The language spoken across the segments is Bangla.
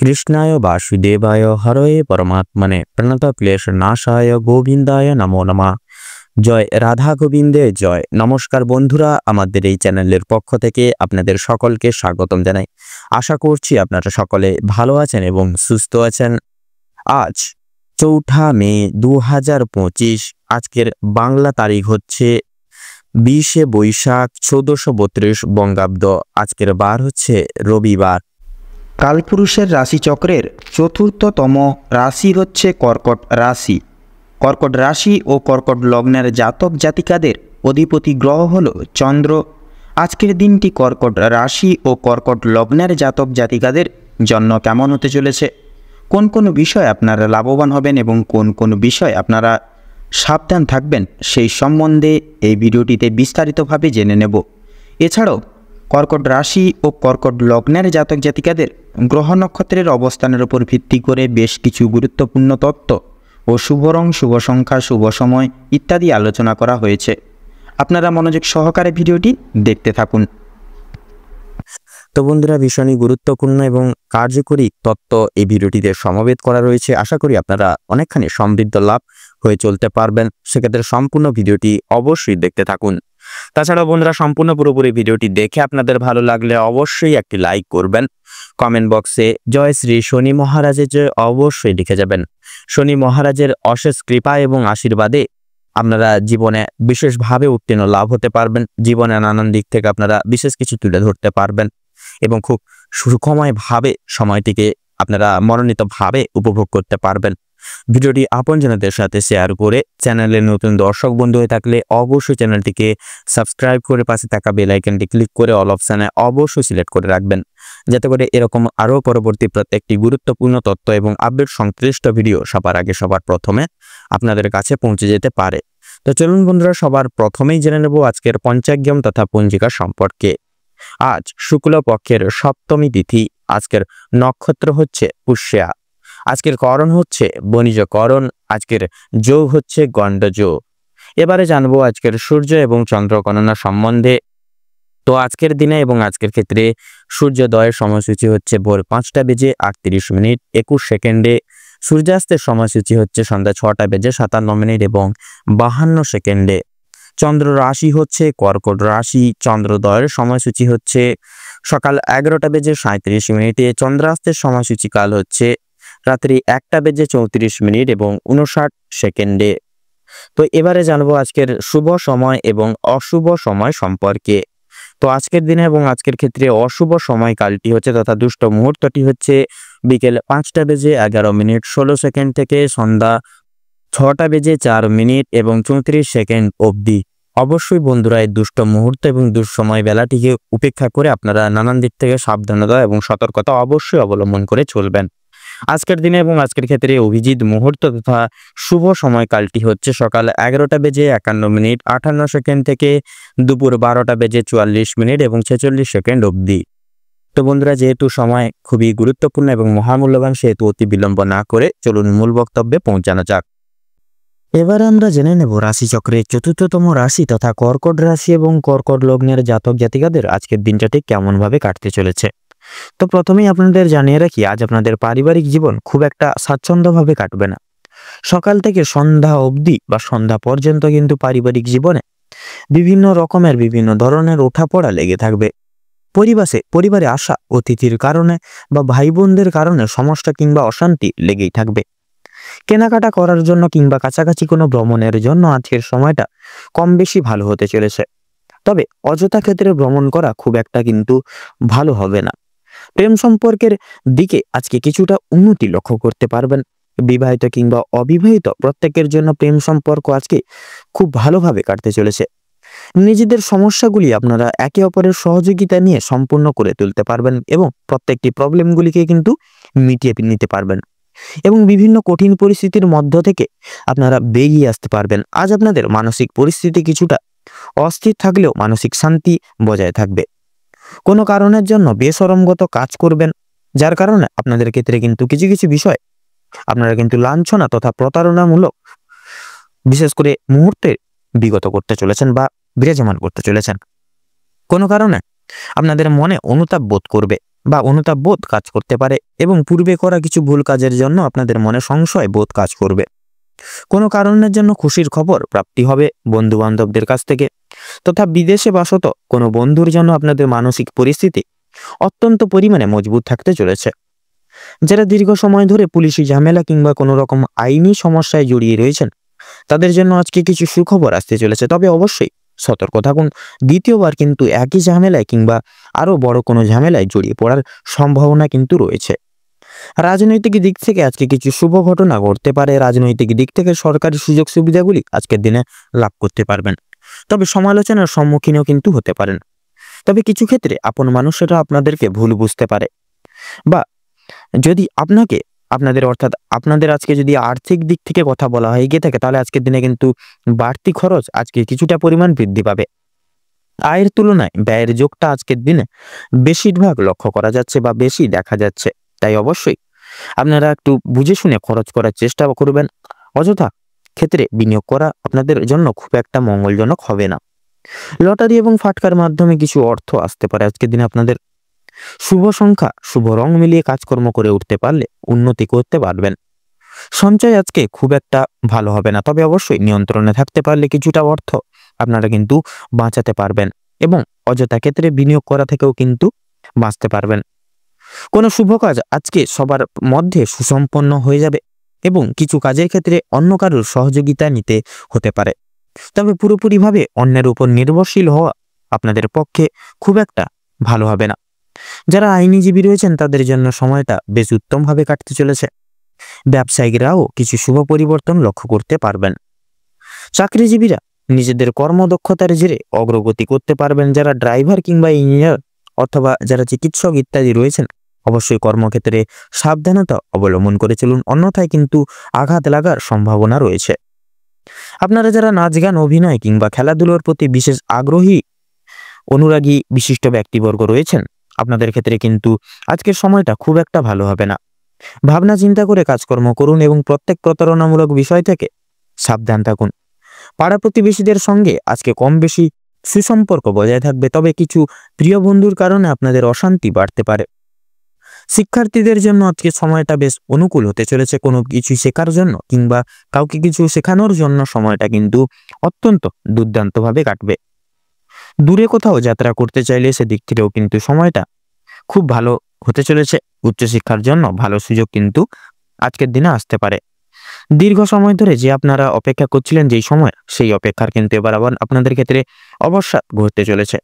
কৃষ্ণায় বাসুদেবায় হরয়ে পরমাত্মনে প্রণতক্লেশনাশায় গোবিন্দায় নমো নমঃ। জয় রাধা গোবিন্দে জয়। নমস্কার বন্ধুরা, আমাদের এই চ্যানেলের পক্ষ থেকে আপনাদের সকলকে স্বাগতম জানাই। আশা করছি আপনারা সকলে ভালো আছেন এবং সুস্থ আছেন। আজ 4 মে 2025, আজকের বাংলা তারিখ হচ্ছে 20 বৈশাখ 1432 বঙ্গাব্দ। আজকের বার হচ্ছে রবিবার। কালপুরুষের রাশিচক্রের চতুর্থতম রাশি হচ্ছে কর্কট রাশি। কর্কট রাশি ও কর্কট লগ্নের জাতক জাতিকাদের অধিপতি গ্রহ হল চন্দ্র। আজকের দিনটি কর্কট রাশি ও কর্কট লগ্নের জাতক জাতিকাদের জন্য কেমন হতে চলেছে, কোন কোন বিষয় আপনারা লাভবান হবেন এবং কোন কোন বিষয় আপনারা সাবধান থাকবেন, সেই সম্বন্ধে এই ভিডিওটিতে বিস্তারিতভাবে জেনে নেব। এছাড়াও কর্কট রাশি ও কর্কট লগ্নের জাতক জাতিকাদের গ্রহ নক্ষত্রের অবস্থানের উপর ভিত্তি করে বেশ কিছু গুরুত্বপূর্ণ তত্ত্ব ও শুভ রং, শুভ সংখ্যা, শুভ সময় ইত্যাদি আলোচনা করা হয়েছে। আপনারা মনোযোগ সহকারে ভিডিওটি দেখতে থাকুন। তো বন্ধুরা, ভীষণই গুরুত্বপূর্ণ এবং কার্যকরী তত্ত্ব এই ভিডিওটিতে সমবেত করা রয়েছে। আশা করি আপনারা অনেকখানি সমৃদ্ধ লাভ হয়ে চলতে পারবেন। সেক্ষেত্রে সম্পূর্ণ ভিডিওটি অবশ্যই দেখতে থাকুন। তাছাড়া বন্ধুরা, সম্পূর্ণ পুরোপুরি ভিডিওটি দেখে আপনাদের ভালো লাগলে অবশ্যই একটি লাইক করবেন। কমেন্ট বক্সে জয় শ্রী শনি মহারাজের জয় অবশ্যই লিখে যাবেন। শনি মহারাজের অশেষ কৃপা এবং আশীর্বাদে আপনারা জীবনে বিশেষভাবে উত্তীর্ণ লাভ হতে পারবেন। জীবনে নানান দিক থেকে আপনারা বিশেষ কিছু তুলে ধরতে পারবেন এবং খুব সুখময়ভাবে সময়টিকে আপনারা মনোনীতভাবে উপভোগ করতে পারবেন। ভিডিওটি আপনজনদের সাথে শেয়ার করে চ্যানেলের নতুন দর্শক বন্ধু হয়ে থাকলে অবশ্যই চ্যানেলটিকে সাবস্ক্রাইব করে পাশে থাকা বেল আইকনটি ক্লিক করে অল অপশানে অবশ্যই সিলেক্ট করে রাখবেন, যাতে করে এরকম আরও পরবর্তী প্রত্যেকটি গুরুত্বপূর্ণ তথ্য এবং আপডেট সংশ্লিষ্ট ভিডিও সবার আগে সবার প্রথমে আপনাদের কাছে পৌঁছে যেতে পারে। তো চলুন বন্ধুরা, সবার প্রথমেই জেনে নেব আজকের পঞ্চাঙ্গম তথা পঞ্জিকা সম্পর্কে। আজ শুক্লপক্ষের সপ্তমী তিথি। আজকের নক্ষত্র হচ্ছে পুষ্যা। আজকের করণ হচ্ছে বণিজ করণ। আজকের যোগ হচ্ছে গণ্ডযোগ। এবারে জানবো আজকের সূর্য এবং চন্দ্র গণনা সম্বন্ধে। তো আজকের দিনে এবং আজকের ক্ষেত্রে সূর্যোদয়ের সময়সূচি হচ্ছে ভোর 5:38:21 সূর্যাস্তের সময়সূচি হচ্ছে সন্ধ্যা 6:57 এবং 52 চন্দ্র রাশি হচ্ছে কর্কট রাশি। চন্দ্রোদয়ের সময়সূচি হচ্ছে সকাল 11:37 চন্দ্রাস্তের সময়সূচি কাল হচ্ছে রাত্রি 1:34 এবং 59 তো এবারে জানবো আজকের শুভ সময় এবং অশুভ সময় সম্পর্কে। তো আজকের দিনে এবং আজকের ক্ষেত্রে অশুভ সময় কালটি হচ্ছে তথা দুষ্ট মুহূর্তটি হচ্ছে বিকেল 5:11:16 থেকে সন্ধ্যা 6:04 এবং 34 অবধি। অবশ্যই বন্ধুরা, এই দুষ্ট মুহূর্ত এবং দুঃসময় বেলাটিকে উপেক্ষা করে আপনারা নানান দিক থেকে সাবধানতা এবং সতর্কতা অবশ্যই অবলম্বন করে চলবেন। আজকের দিনে এবং আজকের ক্ষেত্রে অভিজিৎ মুহূর্ত তথা শুভ সময়কালটি হচ্ছে সকাল 11:51:58 থেকে দুপুর 12:44 এবং 46 অবধি। তো বন্ধুরা, যেহেতু সময় খুবই গুরুত্বপূর্ণ এবং মহামূল্যবান, সেহেতু অতি বিলম্ব না করে চলুন মূল বক্তব্যে পৌঁছানো যাক। এবার আমরা জেনে নেব রাশিচক্রের চতুর্থতম রাশি তথা কর্কট রাশি এবং কর্কট লগ্নের জাতক জাতিকাদের আজকের দিনটা ঠিক কেমনভাবে কাটতে চলেছে। তো প্রথমেই আপনাদের জানিয়ে রাখি, আজ আপনাদের পারিবারিক জীবন খুব একটা স্বাচ্ছন্দ্যভাবে কাটবে না। সকাল থেকে সন্ধ্যা অবধি বা সন্ধ্যা পর্যন্ত কিন্তু পারিবারিক জীবনে বিভিন্ন রকমের বিভিন্ন ধরনের ওঠাপড়া লেগে থাকবে। পরিবারে আসা অতিথির কারণে বা ভাই বোনদের কারণে সমস্যা কিংবা অশান্তি লেগেই থাকবে। কেনাকাটা করার জন্য কিংবা কাছাকাছি কোনো ভ্রমণের জন্য আজকের সময়টা কম বেশি ভালো হতে চলেছে। তবে অযথা ক্ষেত্রে ভ্রমণ করা খুব একটা কিন্তু ভালো হবে না। প্রেম সম্পর্কের দিকে আজকে কিছুটা উন্নতি লক্ষ্য করতে পারবেন। বিবাহিত কিংবা অবিবাহিত প্রত্যেকের জন্য প্রেম সম্পর্ক আজকে খুব ভালোভাবে কাটতে চলেছে। নিজেদের সমস্যাগুলি আপনারা একে অপরের সহযোগিতা নিয়ে সম্পূর্ণ করে তুলতে পারবেন এবং প্রত্যেকটি প্রবলেমগুলিকে কিন্তু মিটিয়ে নিতে পারবেন এবং বিভিন্ন কঠিন পরিস্থিতির মধ্য থেকে আপনারা বেরিয়ে আসতে পারবেন। আজ আপনাদের মানসিক পরিস্থিতি কিছুটা অস্থির থাকলেও মানসিক শান্তি বজায় থাকবে। কোনো কারণের জন্য বেশরমগত কাজ করবেন, যার কারণে আপনাদের ক্ষেত্রে কিন্তু কিছু কিছু বিষয় আপনারা কিন্তু লাঞ্ছনা তথা প্রতারণামূলক বিশেষ করে মুহূর্তে বিগত করতে চলেছেন বা বিরাজমান করতে চলেছেন। কোনো কারণে আপনাদের মনে অনুতাপ বোধ করবে, বা অনুতাপ বোধ কাজ করতে পারে এবং পূর্বে করা কিছু ভুল কাজের জন্য আপনাদের মনে সংশয় বোধ কাজ করবে। কোনো কারণের জন্য খুশির খবর প্রাপ্তি হবে বন্ধু বান্ধবদের কাছ থেকে, তথা বিদেশে বাসত কোনো বন্ধুর জন্য আপনাদের মানসিক পরিস্থিতি অত্যন্ত পরিমাণে মজবুত থাকতে চলেছে। যারা দীর্ঘ সময় ধরে পুলিশি ঝামেলা কিংবা কোনো রকম আইনি সমস্যায় জড়িয়ে রয়েছেন তাদের জন্য আজকে কিছু সুখবর আসতে চলেছে, তবে অবশ্যই সতর্ক থাকুন। দ্বিতীয়বার কিন্তু একই ঝামেলায় কিংবা আরো বড় কোনো ঝামেলায় জড়িয়ে পড়ার সম্ভাবনা কিন্তু রয়েছে। রাজনৈতিক দিক থেকে আজকে কিছু শুভ ঘটনা ঘটতে পারে। রাজনৈতিক দিক থেকে সরকারি সুযোগ সুবিধাগুলি আজকের দিনে লাভ করতে পারবেন, তবে সমালোচনার সম্মুখীনও কিন্তু হতে পারেন। তবে কিছু ক্ষেত্রে আপন মানুষেরা আপনাদেরকে ভুল বুঝতে পারে, বা যদি আপনাদের আজকে যদি আর্থিক দিক থেকে কথা বলা হয় গিয়ে থাকে তাহলে আজকের দিনে কিন্তু বাড়তি খরচ আজকে কিছুটা পরিমাণ বৃদ্ধি পাবে। আয়ের তুলনায় ব্যয়ের যোগটা আজকের দিনে বেশিরভাগ লক্ষ্য করা যাচ্ছে বা বেশি দেখা যাচ্ছে। তাই অবশ্যই আপনারা একটু বুঝে শুনে খরচ করার চেষ্টা করবেন। অযথা ক্ষেত্রে বিনিয়োগ করা আপনাদের জন্য খুব একটা মঙ্গলজনক হবে না। লটারি এবং ফাটকার মাধ্যমে কিছু অর্থ আসতে পারে আজকের দিনে। আপনাদের শুভ সংখ্যা শুভ রং মিলিয়ে কাজকর্ম করে উঠতে পারলে উন্নতি করতে পারবেন। সঞ্চয় আজকে খুব একটা ভালো হবে না, তবে অবশ্যই নিয়ন্ত্রণে থাকতে পারলে কিছুটা অর্থ আপনারা কিন্তু বাঁচাতে পারবেন এবং অযথা ক্ষেত্রে বিনিয়োগ করা থেকেও কিন্তু বাঁচতে পারবেন। কোনো শুভ কাজ আজকে সবার মধ্যে সুসম্পন্ন হয়ে যাবে এবং কিছু কাজের ক্ষেত্রে অন্য কারোর সহযোগিতা নিতে হতে পারে, তবে পুরোপুরিভাবে অন্যের উপর নির্ভরশীল হওয়া আপনাদের পক্ষে খুব একটা ভালো হবে না। যারা আইনজীবী রয়েছেন তাদের জন্য সময়টা বেশ উত্তমভাবে কাটতে চলেছে। ব্যবসায়িকরাও কিছু শুভ পরিবর্তন লক্ষ্য করতে পারবেন। চাকরিজীবীরা নিজেদের কর্মদক্ষতার জেরে অগ্রগতি করতে পারবেন। যারা ড্রাইভার কিংবা ইঞ্জিনিয়ার অথবা যারা চিকিৎসক ইত্যাদি রয়েছেন অবশ্যই কর্মক্ষেত্রে সাবধানতা অবলম্বন করে চলুন, অন্যথায় কিন্তু আঘাত লাগার সম্ভাবনা রয়েছে। আপনারা যারা নাচ গান অভিনয় কিংবা খেলাধুলোর প্রতি বিশেষ আগ্রহী অনুরাগী বিশিষ্ট ব্যক্তিবর্গ রয়েছেন আপনাদের ক্ষেত্রে কিন্তু আজকের সময়টা খুব একটা ভালো হবে না। ভাবনা চিন্তা করে কাজকর্ম করুন এবং প্রত্যেক প্রতারণামূলক বিষয় থেকে সাবধান থাকুন। পাড়া প্রতিবেশীদের সঙ্গে আজকে কম বেশি সুসম্পর্ক বজায় থাকবে, তবে কিছু প্রিয় বন্ধুর কারণে আপনাদের অশান্তি বাড়তে পারে। শিক্ষার্থীদের জন্য আজকে সময়টা বেশ অনুকূল হতে চলেছে। কোনো কিছু শেখার জন্য কিংবা কাউকে কিছু শেখানোর জন্য সময়টা কিন্তু অত্যন্ত দুর্দান্তভাবে কাটবে। দূরে কোথাও যাত্রা করতে চাইলে সেদিক থেকেও কিন্তু সময়টা খুব ভালো হতে চলেছে। উচ্চশিক্ষার জন্য ভালো সুযোগ কিন্তু আজকের দিনে আসতে পারে। দীর্ঘ সময় ধরে যে আপনারা অপেক্ষা করছিলেন যেই সময়, সেই অপেক্ষার কিন্তু এবার আবার আপনাদের ক্ষেত্রে অবসাদ ঘটতে চলেছে।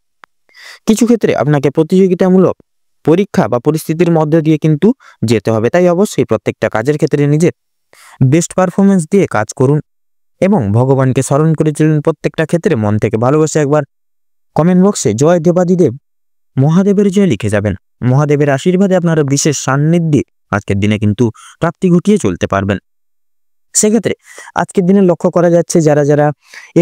কিছু ক্ষেত্রে আপনাকে প্রতিযোগিতামূলক পরীক্ষা বা পরিস্থিতির মধ্যে দিয়ে কিন্তু যেতে হবে, তাই অবশ্যই প্রত্যেকটা কাজের ক্ষেত্রে নিজের বেস্ট পারফরমেন্স দিয়ে কাজ করুন এবং ভগবানকে স্মরণ করে চলুন। প্রত্যেকটা ক্ষেত্রে মন থেকে ভালোবাসে একবার কমেন্ট বক্সে জয় দেবাদিদেব মহাদেবের জয় লিখে যাবেন। মহাদেবের আশীর্বাদে আপনারা বিশেষ সান্নিধ্যে আজকের দিনে কিন্তু প্রাপ্তি ঘটিয়ে চলতে পারবেন। সেক্ষেত্রে আজকের দিনে লক্ষ্য করা যাচ্ছে যারা যারা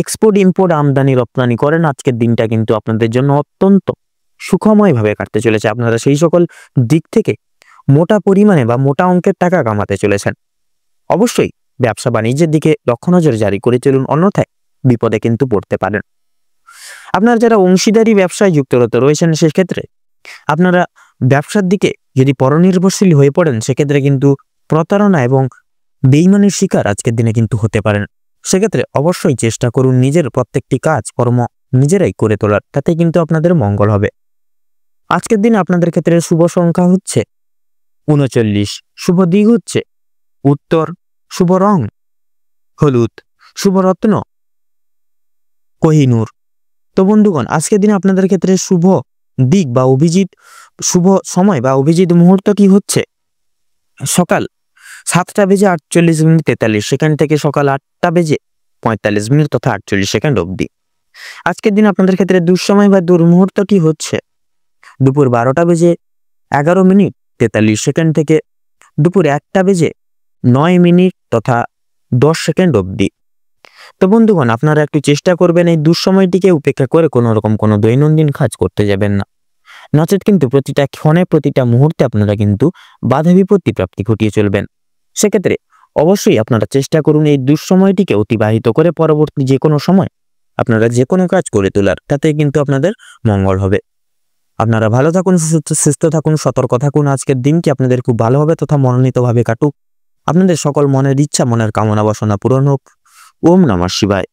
এক্সপোর্ট ইম্পোর্ট আমদানি রপ্তানি করেন আজকের দিনটা কিন্তু আপনাদের জন্য অত্যন্ত সুখময়ভাবে কাটতে চলেছে। আপনারা সেই সকল দিক থেকে মোটা পরিমাণে বা মোটা অঙ্কের টাকা কামাতে চলেছেন। অবশ্যই ব্যবসা বাণিজ্যের দিকে লক্ষ্য নজর জারি করে চলুন, অন্যথায় বিপদে কিন্তু পড়তে পারেন। আপনারা যারা অংশীদারি ব্যবসায় যুক্তরত রয়েছেন সেক্ষেত্রে আপনারা ব্যবসার দিকে যদি পরনির্ভরশীল হয়ে পড়েন সেক্ষেত্রে কিন্তু প্রতারণা এবং বেইমানির শিকার আজকের দিনে কিন্তু হতে পারেন। সেক্ষেত্রে অবশ্যই চেষ্টা করুন নিজের প্রত্যেকটি কাজ কর্ম নিজেরাই করে তোলার, তাতে কিন্তু আপনাদের মঙ্গল হবে। আজকের দিনে আপনাদের ক্ষেত্রে শুভ সংখ্যা হচ্ছে 39, শুভ দিক হচ্ছে উত্তর, শুভ রং হলুদ, শুভ রত্ন কোহিনূর। তো বন্ধুগণ আজকের দিনে আপনাদের ক্ষেত্রে শুভ দিক বা অভিজিৎ শুভ সময় বা অভিজিৎ মুহূর্ত কি হচ্ছে সকাল 7:48 থেকে সকাল 8:45 তথা 48 অবধি। আজকের দিন আপনাদের ক্ষেত্রে দুঃসময় বা দুর্মুহূর্তটি হচ্ছে দুপুর 12:11 থেকে দুপুর 1:09 তথা 10 অবধি। তো বন্ধুগণ আপনারা একটু চেষ্টা করবেন এই দুঃসময়টিকে উপেক্ষা করে কোনো রকম কোনো দৈনন্দিন কাজ করতে যাবেন না, নচেত কিন্তু প্রতিটা ক্ষণে প্রতিটা মুহূর্তে আপনারা কিন্তু বাধা বিপত্তি প্রাপ্তি ঘটিয়ে চলবেন। সেক্ষেত্রে অবশ্যই আপনারা চেষ্টা করুন এই দুঃসময়টিকে অতিবাহিত করে পরবর্তী যে কোনো সময় আপনারা যে কোনো কাজ করে তোলার, তাতে কিন্তু আপনাদের মঙ্গল হবে। আপনারা ভালো থাকুন, সুস্থ থাকুন, সতর্ক থাকুন। আজকের দিনটি আপনাদের খুব ভালোভাবে তথা মনোনীতভাবে কাটুক। আপনাদের সকল মনের ইচ্ছা, মনের কামনা বাসনা পূরণ হোক। ওম নমঃ শিবায়।